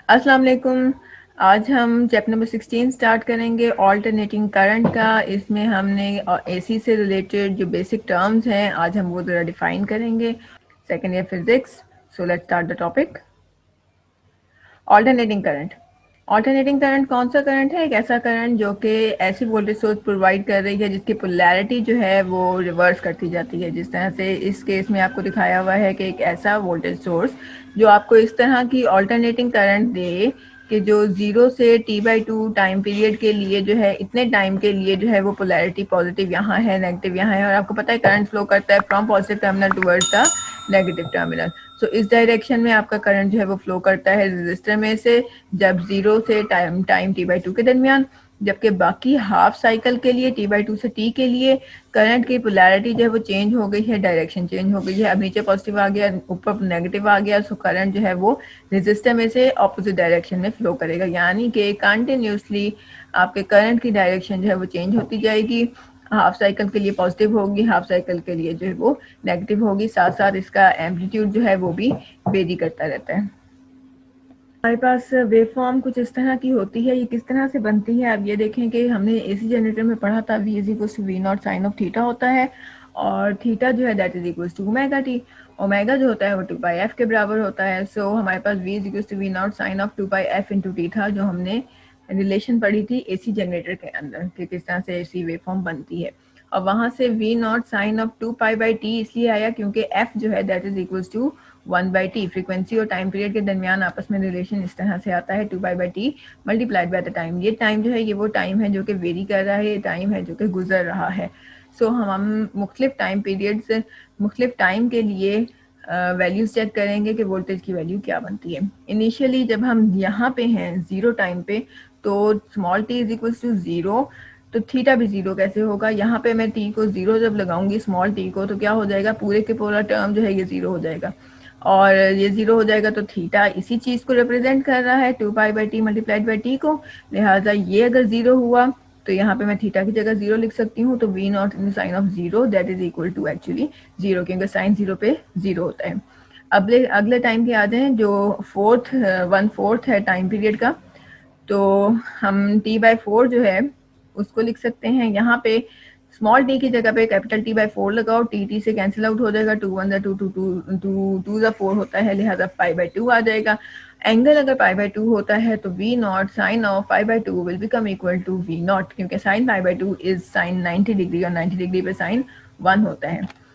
अस्सलाम वालेकुम। आज हम चैप्टर नंबर 16 स्टार्ट करेंगे ऑल्टरनेटिंग करंट का। इसमें हमने एसी से रिलेटेड जो बेसिक टर्म्स हैं आज हम वो ज़रा डिफाइन करेंगे। Second year physics. So let's start the topic. Alternating current. Alternating current कौन सा करंट है? एक ऐसा करंट जो कि ऐसी वोल्टेज सोर्स प्रोवाइड कर रही है जिसकी पोलैरिटी जो है वो रिवर्स करती जाती है। जिस तरह से इस केस में आपको दिखाया हुआ है कि एक ऐसा वोल्टेज सोर्स जो आपको इस तरह की ऑल्टरनेटिंग करंट दे कि जो 0 से t/2 टाइम पीरियड के लिए जो है इतने टाइम के लिए जो है वो पोलैरिटी पॉजिटिव यहाँ है, नेगेटिव यहाँ है, और आपको पता है करंट फ्लो करता है from positive terminal towards the negative terminal. So इस डायरेक्शन में आपका करंट जो है वो फ्लो करता है रेजिस्टर में से जब 0 से टाइम t/2 के दरमियान, जबकि बाकी हाफ साइकिल के लिए t/2 से t के लिए करंट की पोलैरिटी जो है वो चेंज हो गई है, डायरेक्शन चेंज हो गई है। अब नीचे पॉजिटिव आ गया, ऊपर नेगेटिव आ गया, सो करंट जो है वो रेजिस्टर में से ऑपोजिट डायरेक्शन में फ्लो करेगा, यानी कि कंटिन्यूसली आपके करंट की डायरेक्शन जो है वो चेंज होती जाएगी। हाफ साइकिल के लिए पॉजिटिव होगी, हाफ साइकिल के लिए जो है वो नेगेटिव होगी। साथ साथ इसका एम्पलीट्यूड जो है वो भी वेरी करता रहता है। हमारे पास वेव फॉर्म कुछ इस तरह की होती है। ये किस तरह से बनती है आप ये देखें कि हमने एसी जनरेटर में पढ़ा था v is equal to V naught sine of theta होता है, और थीटा जो है that is equal to omega T. Omega जो होता है वो 2πf के बराबर होता है। सो हमारे पास v is equal to V naught sine of 2πf into T था, जो हमने रिलेशन पढ़ी थी एसी जनरेटर के अंदर कि किस तरह से एसी वेव फॉर्म बनती है। और वहाँ से we naught sine of 2π/t इसलिए आया क्योंकि f जो है that is equal to 1/t। Frequency और टाइम पीरियड के दरमियान आपस में रिलेशन इस तरह से आता है 2π/t multiplied by the time. ये टाइम जो है ये वो टाइम है जो कि वेरी कर रहा है, ये टाइम है जो कि गुजर रहा है। सो हम मुख्तलिफ टाइम पीरियड से मुख्तलिफ टाइम के लिए वैल्यूज चेक करेंगे कि वोल्टेज की वैल्यू क्या बनती है। इनिशियली जब हम यहाँ पे हैं 0 टाइम पे, तो small t is equal to 0, तो थीटा भी 0 कैसे होगा? यहाँ पे मैं t को 0 जब लगाऊंगी स्मॉल t को, तो क्या हो जाएगा? पूरे के पूरा टर्म जो है ये 0 हो जाएगा, और ये 0 हो जाएगा तो थीटा इसी चीज़ को रिप्रेजेंट कर रहा है 2π/t मल्टीप्लाइड बाई टी को। लिहाजा ये अगर 0 हुआ तो यहाँ पे मैं थीटा की जगह 0 लिख सकती हूँ, तो V naught in sine of 0 that is equal to actually 0, क्योंकि साइन 0 पे 0 होता है। अगले टाइम के आ जाएं जो 1/4 है टाइम पीरियड का, तो हम t/4 जो है उसको लिख सकते हैं। यहाँ पे स्मॉल t की जगह पे कैपिटल t/4 लगाओ, t से कैंसिल आउट हो जाएगा, 2 1 2 2 2 2 4 होता है, लिहाजा π/2 आ जाएगा। एंगल अगर π/2 होता है तो v naught sine of π/2 will become equal to v naught, क्योंकि साइन π/2 इज साइन 90 डिग्री और 90 डिग्री पे साइन 1 होता है।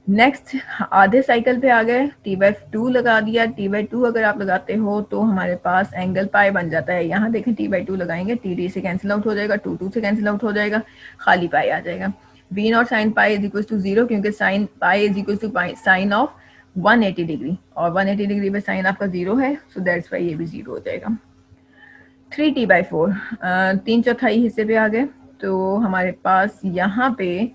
नेक्स्ट आधे साइकिल पे आ गए, t/2 लगा दिया। t/2 अगर आप लगाते हो तो हमारे पास एंगल पाई बन जाता है। यहाँ देखें t/2 लगाएंगे, t से कैंसिल आउट हो जाएगा, 2 से कैंसिल आउट हो जाएगा, खाली पाई आ जाएगा। v naught sine pi is equal to 0, क्योंकि sine pi is equal to sine of 180 degree, और 180 डिग्री पे साइन आपका 0 है, सो दैट्स वाई ये भी 0 हो जाएगा। 3t/4 3/4 हिस्से पे आ गए, तो हमारे पास यहाँ पे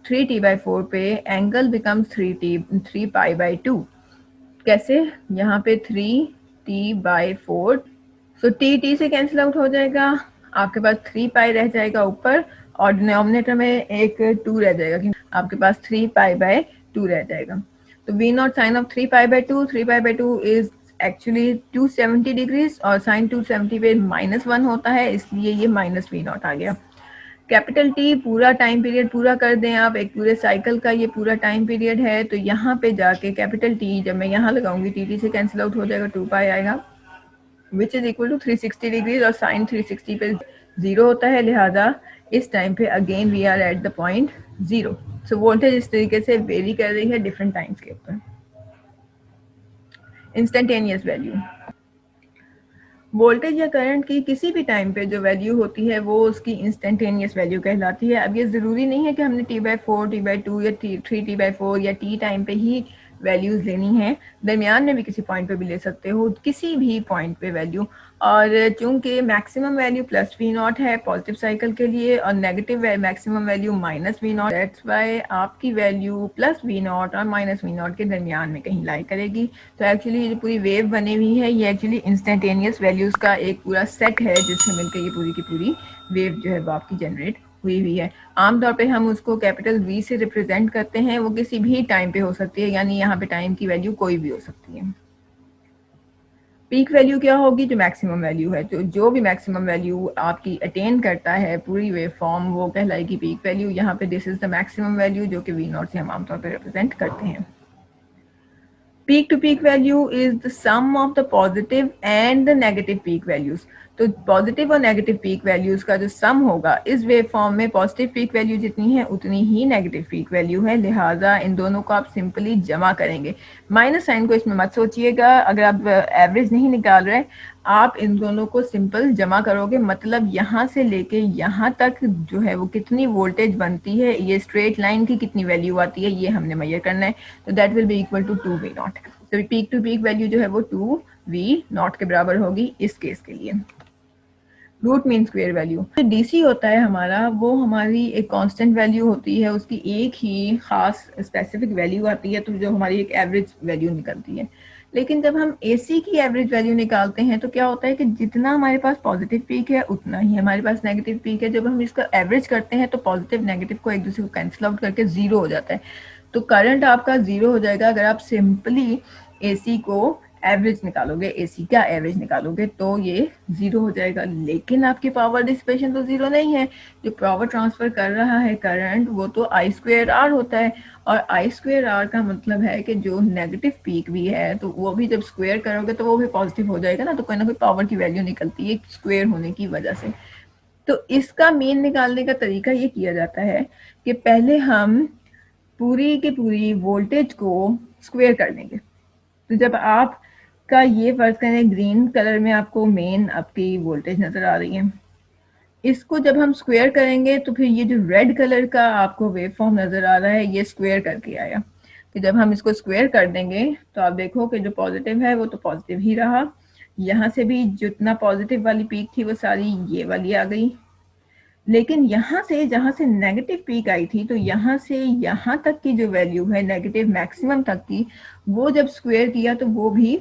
3t/4 पे एंगल बिकम्स 3π/2। कैसे? यहाँ पे 3t/4, सो t से कैंसिल आउट हो जाएगा, आपके पास 3π रह जाएगा ऊपर, और डिनोमिनेटर में एक 2 रह जाएगा, क्योंकि आपके पास 3π/2 रह जाएगा। तो V naught sine of 3π/2, 3π/2 is actually 270 degrees, और साइन 270 पे -1 होता है, इसलिए ये माइनस वी नॉट आ गया। कैपिटल टी पूरा टाइम पीरियड पूरा कर दें आप, एक पूरे साइकिल का ये पूरा टाइम पीरियड है, तो यहाँ पे जाके कैपिटल टी जब मैं यहाँ लगाऊंगी टी से कैंसिल आउट हो जाएगा, 2π आएगा, which is equal to 360 degrees, और साइन 360 पे 0 होता है, लिहाजा इस टाइम पे again we are at the point 0। So voltage इस तरीके से वेरी कर रही है डिफरेंट टाइम्स के ऊपर। इंस्टेंटेनियस वैल्यू, वोल्टेज या करंट की किसी भी टाइम पे जो वैल्यू होती है वो उसकी इंस्टेंटेनियस वैल्यू कहलाती है। अब ये ज़रूरी नहीं है कि हमने t/4, t/2 या 3t/4 या t टाइम पे ही वैल्यूज़ लेनी है, दरमियान में भी किसी पॉइंट पे भी ले सकते हो, किसी भी पॉइंट पे वैल्यू। और चूंकि maximum value plus V naught है पॉजिटिव साइकिल के लिए, और negative maximum value minus V naught, that's why आपकी वैल्यू प्लस वी नॉट और माइनस वी नॉट के दरमियान में कहीं लाई करेगी। तो एक्चुअली ये पूरी वेव बनी हुई है, ये एक्चुअली इंस्टेंटेनियस वैल्यूज़ का एक पूरा सेट है जिससे मिलकर ये पूरी की पूरी वेव जो है वो आपकी जनरेट हुई हुई है। आमतौर पे हम उसको कैपिटल V से रिप्रेजेंट करते हैं, वो किसी भी टाइम पे हो सकती है, यानी यहाँ पे टाइम की वैल्यू कोई भी हो सकती है। पीक वैल्यू क्या होगी? जो मैक्सिमम वैल्यू है, तो जो भी मैक्सिमम वैल्यू आपकी अटेन करता है पूरी वेव फॉर्म, वो कहलाएगी पीक वैल्यू। यहाँ पे this is the maximum value जो कि V0 से हम आमतौर पर रिप्रेजेंट करते हैं। Peak to peak value is the sum of the positive and the negative peak values. तो पॉजिटिव और नेगेटिव पीक वैल्यूज का जो सम होगा इस वेव फॉर्म में, पॉजिटिव पीक वैल्यू जितनी है उतनी ही नेगेटिव पीक वैल्यू है, लिहाजा इन दोनों को आप सिंपली जमा करेंगे। माइनस साइन को इसमें मत सोचिएगा, अगर आप एवरेज नहीं निकाल रहे, आप इन दोनों को सिंपल जमा करोगे, मतलब यहाँ से लेके यहाँ तक जो है वो कितनी वोल्टेज बनती है, ये स्ट्रेट लाइन की कितनी वैल्यू आती है, ये हमने मेजर करना है। तो that will be equal to 2V0। तो पीक टू पीक वैल्यू जो है वो 2V0 के बराबर होगी इस केस के लिए। रूट मीन स्क्वायर वैल्यू, जो डीसी होता है हमारा, वो हमारी एक कांस्टेंट वैल्यू होती है, उसकी एक ही खास स्पेसिफिक वैल्यू आती है, तो जो हमारी एक एवरेज वैल्यू निकलती है। लेकिन जब हम एसी की एवरेज वैल्यू निकालते हैं तो क्या होता है कि जितना हमारे पास पॉजिटिव पीक है उतना ही हमारे पास नेगेटिव पीक है। जब हम इसका एवरेज करते हैं तो पॉजिटिव नेगेटिव को एक दूसरे को कैंसिल आउट करके जीरो हो जाता है, तो करंट आपका जीरो हो जाएगा अगर आप सिंपली एसी को एवरेज निकालोगे, एसी का एवरेज निकालोगे तो ये जीरो हो जाएगा। लेकिन आपकी पावर डिसिपेशन तो जीरो नहीं है, जो पावर ट्रांसफर कर रहा है करंट वो तो आई स्क्वेयर आर होता है, और आई स्क्वेयर आर का मतलब है कि जो नेगेटिव पीक भी है तो वो भी जब स्क्वेयर करोगे तो वो भी पॉजिटिव हो जाएगा ना, तो कोई ना कोई पावर की वैल्यू निकलती है स्क्वेयर होने की वजह से। तो इसका मीन निकालने का तरीका ये किया जाता है कि पहले हम पूरी की पूरी वोल्टेज को स्क्वेयर कर देंगे। तो जब आप का ये फर्ज करें ग्रीन कलर में आपको मेन आपकी वोल्टेज नजर आ रही है, इसको जब हम स्क्वायर करेंगे तो फिर ये जो रेड कलर का आपको वेव फॉर्म नजर आ रहा है ये स्क्वायर करके आया। तो जब हम इसको स्क्वायर कर देंगे तो आप देखो कि जो पॉजिटिव है वो तो पॉजिटिव ही रहा, यहाँ से भी जितना पॉजिटिव वाली पीक थी वो सारी ये वाली आ गई, लेकिन यहाँ से जहाँ से नेगेटिव पीक आई थी तो यहाँ से यहाँ तक की जो वैल्यू है नेगेटिव मैक्सिमम तक की, वो जब स्क्वायर किया तो वो भी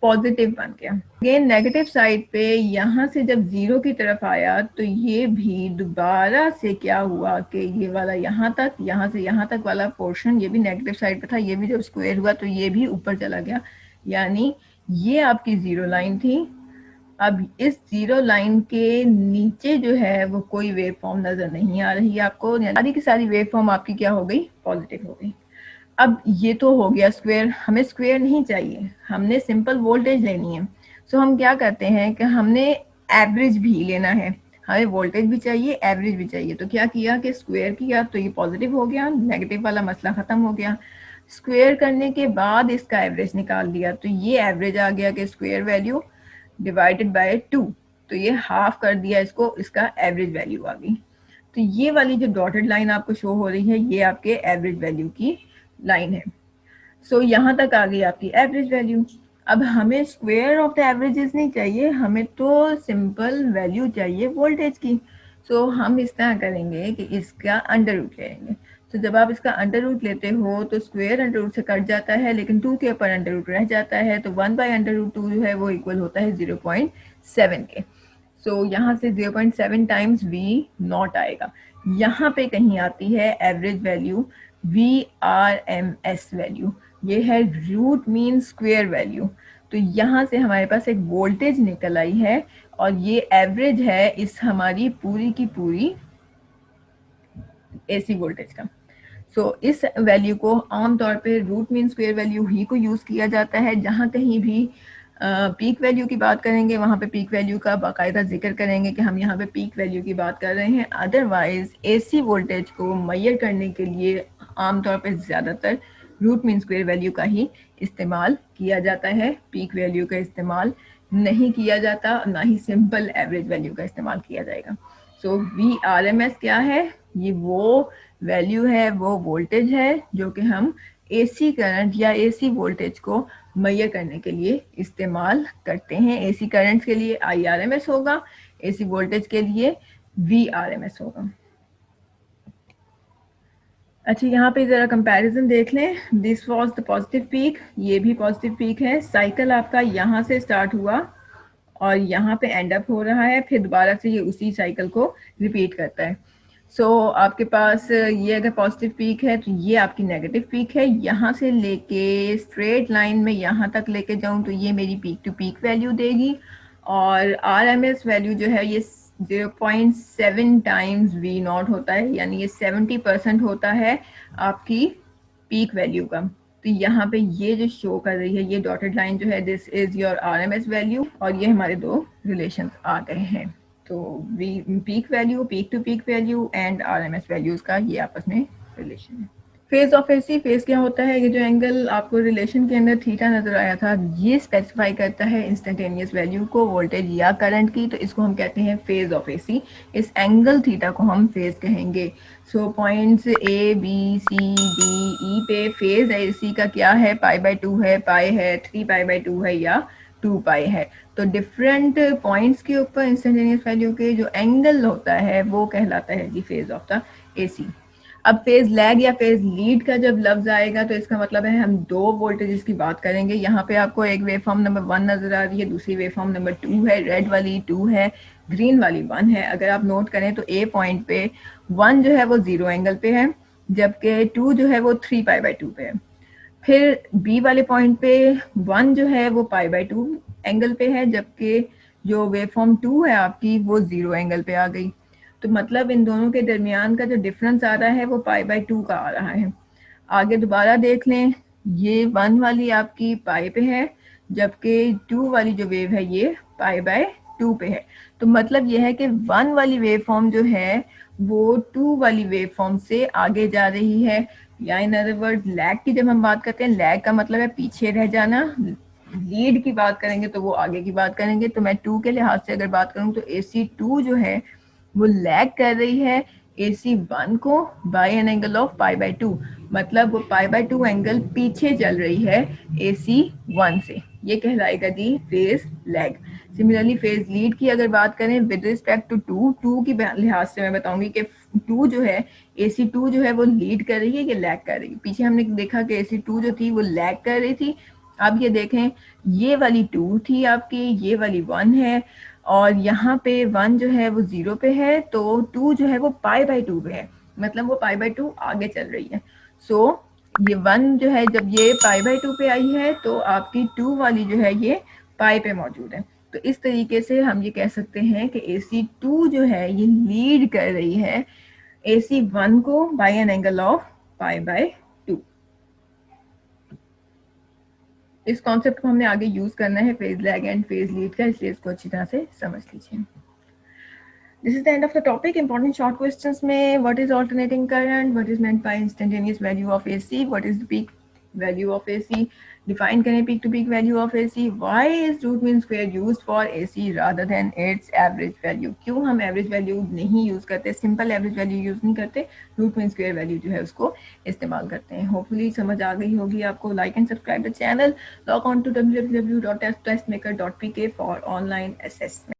पॉजिटिव बन गया। अगेन नेगेटिव साइड पे यहाँ से जब जीरो की तरफ आया तो ये भी दोबारा से क्या हुआ कि ये वाला यहाँ तक, यहाँ से यहाँ तक वाला पोर्शन ये भी नेगेटिव साइड पे था, ये भी जब स्क्वायर हुआ तो ये भी ऊपर चला गया, यानी ये आपकी जीरो लाइन थी। अब इस जीरो लाइन के नीचे जो है वो कोई वेव फॉर्म नजर नहीं आ रही है आपको, सारी की सारी वेव फॉर्म आपकी क्या हो गई? पॉजिटिव हो गई। अब ये तो हो गया स्क्वायर, हमें स्क्वायर नहीं चाहिए, हमने सिंपल वोल्टेज लेनी है। सो हम क्या करते हैं कि हमने एवरेज भी लेना है, हमें वोल्टेज भी चाहिए एवरेज भी चाहिए। तो क्या किया कि स्क्वायर किया तो ये पॉजिटिव हो गया, नेगेटिव वाला मसला खत्म हो गया। स्क्वायर करने के बाद इसका एवरेज निकाल दिया तो ये एवरेज आ गया कि स्क्वायर वैल्यू डिवाइडेड बाय 2, तो ये हाफ कर दिया इसको, इसका एवरेज वैल्यू आ गई। तो ये वाली जो डॉटेड लाइन आपको शो हो रही है ये आपके एवरेज वैल्यू की लाइन है। सो यहाँ तक आ गई आपकी एवरेज वैल्यू। अब हमें स्क्वायर ऑफ द एवरेजेस नहीं चाहिए, हमें तो सिंपल वैल्यू चाहिए वोल्टेज की। सो हम इस तरह करेंगे कि इसका अंडर रूट लेंगे। तो जब आप इसका अंडर रूट लेते हो तो स्क्वायर अंडर रूट से कट जाता है, लेकिन 2 के ऊपर अंडर रूट रह जाता है, तो 1/√2 जो है वो इक्वल होता है 0.7 के। सो यहाँ से 0.7 टाइम्स V0 आएगा, यहाँ पे कहीं आती है एवरेज वैल्यू VRMS वैल्यू, ये है रूट मीन स्क्वायर वैल्यू। तो यहाँ से हमारे पास एक वोल्टेज निकल आई है और ये एवरेज है इस हमारी पूरी की पूरी एसी वोल्टेज का। सो इस वैल्यू को आमतौर पे रूट मीन स्क्वायर वैल्यू ही को यूज किया जाता है। जहाँ कहीं भी पीक वैल्यू की बात करेंगे वहाँ पे पीक वैल्यू का बाकायदा जिक्र करेंगे कि हम यहाँ पे पीक वैल्यू की बात कर रहे हैं। अदरवाइज एसी वोल्टेज को मेजर करने के लिए आमतौर पे ज़्यादातर रूट मीन स्क्वायर वैल्यू का ही इस्तेमाल किया जाता है, पीक वैल्यू का इस्तेमाल नहीं किया जाता, ना ही सिंपल एवरेज वैल्यू का इस्तेमाल किया जाएगा। सो VRMS क्या है? ये वो वैल्यू है, वो वोल्टेज है जो कि हम एसी करंट या एसी वोल्टेज को मेजर करने के लिए इस्तेमाल करते हैं। एसी करंट के लिए IRMS होगा, एसी वोल्टेज के लिए VRMS होगा। अच्छा, यहाँ पे जरा कंपैरिजन देख लें। This was the positive peak, ये भी पॉजिटिव पीक है। साइकिल आपका यहाँ से स्टार्ट हुआ और यहाँ पे एंड अप हो रहा है, फिर दोबारा से ये उसी साइकिल को रिपीट करता है। आपके पास ये अगर पॉजिटिव पीक है तो ये आपकी नेगेटिव पीक है। यहाँ से लेके स्ट्रेट लाइन में यहाँ तक लेके जाऊँ तो ये मेरी पीक टू पीक वैल्यू देगी, और RMS वैल्यू जो है ये 0.7 टाइम्स V0 होता है, यानी ये 70% होता है आपकी पीक वैल्यू का। तो यहाँ पे ये जो शो कर रही है ये डॉटेड लाइन जो है, this is your RMS value, और ये हमारे दो रिलेशन आ गए हैं। तो peak value, peak to peak value and RMS values का ये आपस में रिलेशन है। फेज ऑफ एसी, फेज क्या होता है? ये जो एंगल आपको रिलेशन के अंदर थीटा नजर आया था, ये स्पेसिफाई करता है इंस्टेंटेनियस वैल्यू को, वोल्टेज या करंट की। तो इसको हम कहते हैं फेज ऑफ एसी। इस एंगल थीटा को हम फेज कहेंगे। Points A B C D E पे फेज एसी का क्या है? π/2 है, पाई है, 3π/2 है या 2π है। तो डिफरेंट पॉइंट्स के ऊपर इंस्टेंटेनियस वैल्यू के जो एंगल होता है वो कहलाता है जी फेज ऑफ द एसी। अब फेज लैग या फेज लीड का जब लफ्ज आएगा तो इसका मतलब है हम दो वोल्टेजेस की बात करेंगे। यहाँ पे आपको एक वेव फॉर्म नंबर 1 नजर आ रही है, दूसरी वेव फॉर्म नंबर 2 है। रेड वाली 2 है, ग्रीन वाली 1 है। अगर आप नोट करें तो ए पॉइंट पे 1 जो है वो 0 एंगल पे है, जबकि 2 जो है वो 3π/2 पे है। फिर बी वाले पॉइंट पे 1 जो है वो π/2 एंगल पे है, जबकि जो वेव फॉर्म 2 है आपकी वो 0 एंगल पे आ गई। तो मतलब इन दोनों के दरमियान का जो डिफरेंस आ रहा है वो π/2 का आ रहा है। आगे दोबारा देख लें, ये 1 वाली आपकी पाई पे है, जबकि 2 वाली जो वेव है ये π/2 पे है। तो मतलब ये है कि 1 वाली वेव फॉर्म जो है वो 2 वाली वेव फॉर्म से आगे जा रही है, या इन अदर वर्ड लैग की जब हम बात करते हैं, लैग का मतलब है पीछे रह जाना। लीड की बात करेंगे तो वो आगे की बात करेंगे। तो मैं 2 के लिहाज से अगर बात करूं तो AC2 जो है वो लैग कर रही है AC1 को बाय एन एंगल ऑफ π/2, मतलब वो π/2 एंगल पीछे चल रही है AC1 से। ये कहलाएगा जी phase lag. Similarly phase lead की अगर बात करें विद रिस्पेक्ट टू 2 की लिहाज से मैं बताऊंगी कि 2 जो है AC2 जो है वो लीड कर रही है, ये लैग कर रही है। पीछे हमने देखा कि AC2 जो थी वो लैग कर रही थी। अब ये देखें, ये वाली 2 थी आपकी, ये वाली 1 है, और यहाँ पे 1 जो है वो 0 पे है, तो 2 जो है वो π/2 पे है, मतलब वो π/2 आगे चल रही है। ये 1 जो है जब ये π/2 पे आई है तो आपकी 2 वाली जो है ये पाई पे मौजूद है। तो इस तरीके से हम ये कह सकते हैं कि AC2 जो है ये लीड कर रही है AC1 को बाय एन एंगल ऑफ π/2। इस कॉन्सेप्ट को हमने आगे यूज करना है phase lag and phase lead का, इसलिए इसको अच्छी तरह से समझ लीजिए। This is the end of the topic. Important short questions में what is alternating current, what is meant by instantaneous value of AC, what is the peak value of AC, define करें peak to peak value of AC, why is root mean square used for AC rather than its average value, क्यों हम average value नहीं use करते, simple average value use नहीं करते, root mean square value जो है उसको इस्तेमाल करते हैं। Hopefully समझ आ गई होगी आपको। Like and subscribe the channel, log on to www.testmaker.pk for online assessment.